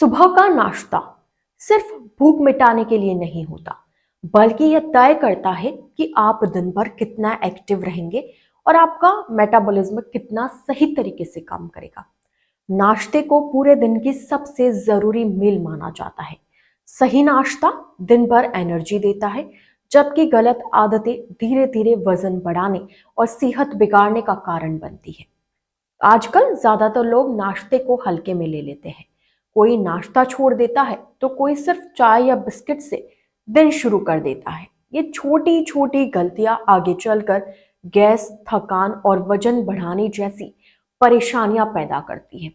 सुबह का नाश्ता सिर्फ भूख मिटाने के लिए नहीं होता, बल्कि यह तय करता है कि आप दिन भर कितना एक्टिव रहेंगे और आपका मेटाबॉलिज्म कितना सही तरीके से काम करेगा। नाश्ते को पूरे दिन की सबसे जरूरी मील माना जाता है। सही नाश्ता दिन भर एनर्जी देता है, जबकि गलत आदतें धीरे धीरे वजन बढ़ाने और सेहत बिगाड़ने का कारण बनती है। आजकल ज्यादातर लोग नाश्ते को हल्के में ले लेते हैं। कोई नाश्ता छोड़ देता है तो कोई सिर्फ चाय या बिस्किट से दिन शुरू कर देता है। ये छोटी छोटी गलतियां आगे चलकर गैस, थकान और वजन बढ़ाने जैसी परेशानियां पैदा करती है।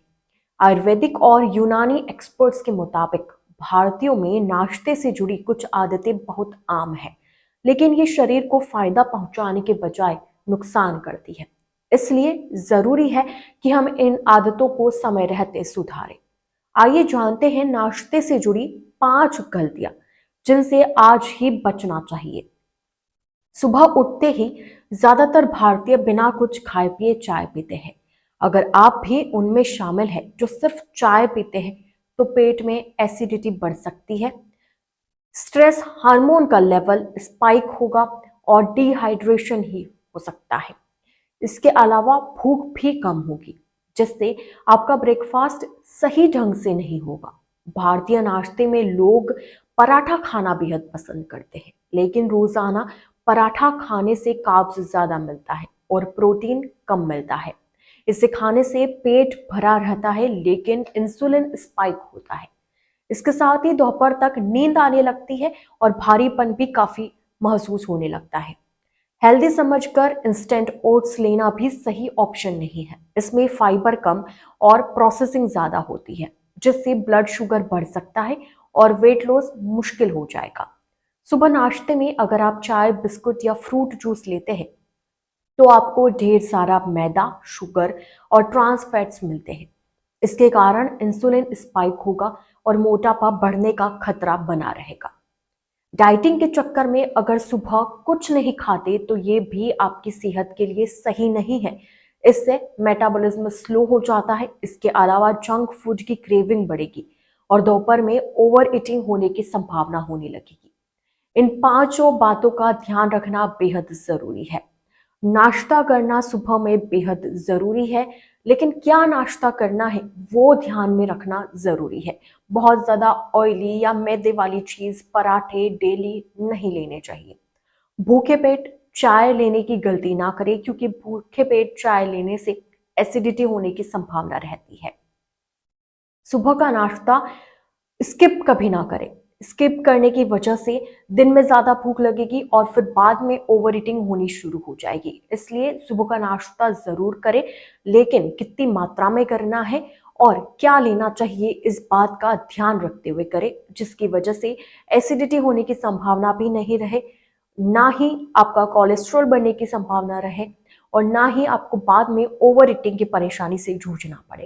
आयुर्वेदिक और यूनानी एक्सपर्ट्स के मुताबिक भारतीयों में नाश्ते से जुड़ी कुछ आदतें बहुत आम है, लेकिन ये शरीर को फायदा पहुंचाने के बजाय नुकसान करती है। इसलिए जरूरी है कि हम इन आदतों को समय रहते सुधारें। आइए जानते हैं नाश्ते से जुड़ी 5 गलतियां जिनसे आज ही बचना चाहिए। सुबह उठते ही ज्यादातर भारतीय बिना कुछ खाए पिए चाय पीते हैं। अगर आप भी उनमें शामिल हैं जो सिर्फ चाय पीते हैं, तो पेट में एसिडिटी बढ़ सकती है, स्ट्रेस हार्मोन का लेवल स्पाइक होगा और डिहाइड्रेशन ही हो सकता है। इसके अलावा भूख भी कम होगी, जिससे आपका ब्रेकफास्ट सही ढंग से नहीं होगा। भारतीय नाश्ते में लोग पराठा खाना बेहद पसंद करते हैं, लेकिन रोजाना पराठा खाने से कार्ब्स ज्यादा मिलता है और प्रोटीन कम मिलता है। इसे खाने से पेट भरा रहता है, लेकिन इंसुलिन स्पाइक होता है। इसके साथ ही दोपहर तक नींद आने लगती है और भारीपन भी काफी महसूस होने लगता है। हेल्दी समझकर इंस्टेंट ओट्स लेना भी सही ऑप्शन नहीं है। इसमें फाइबर कम और प्रोसेसिंग ज्यादा होती है, जिससे ब्लड शुगर बढ़ सकता है और वेट लॉस मुश्किल हो जाएगा। सुबह नाश्ते में अगर आप चाय, बिस्कुट या फ्रूट जूस लेते हैं, तो आपको ढेर सारा मैदा, शुगर और ट्रांस फैट्स मिलते हैं। इसके कारण इंसुलिन स्पाइक होगा और मोटापा बढ़ने का खतरा बना रहेगा। डाइटिंग के चक्कर में अगर सुबह कुछ नहीं खाते, तो ये भी आपकी सेहत के लिए सही नहीं है। इससे मेटाबॉलिज्म स्लो हो जाता है। इसके अलावा जंक फूड की क्रेविंग बढ़ेगी और दोपहर में ओवर ईटिंग होने की संभावना होने लगेगी। इन पांचों बातों का ध्यान रखना बेहद जरूरी है। नाश्ता करना सुबह में बेहद जरूरी है, लेकिन क्या नाश्ता करना है वो ध्यान में रखना जरूरी है। बहुत ज्यादा ऑयली या मैदे वाली चीज, पराठे डेली नहीं लेने चाहिए। भूखे पेट चाय लेने की गलती ना करें, क्योंकि भूखे पेट चाय लेने से एसिडिटी होने की संभावना रहती है। सुबह का नाश्ता स्किप कभी ना करें। स्किप करने की वजह से दिन में ज्यादा भूख लगेगी और फिर बाद में ओवर ईटिंग होनी शुरू हो जाएगी। इसलिए सुबह का नाश्ता जरूर करें, लेकिन कितनी मात्रा में करना है और क्या लेना चाहिए, इस बात का ध्यान रखते हुए करें, जिसकी वजह से एसिडिटी होने की संभावना भी नहीं रहे, ना ही आपका कोलेस्ट्रॉल बढ़ने की संभावना रहे और ना ही आपको बाद में ओवर ईटिंग की परेशानी से जूझना पड़े।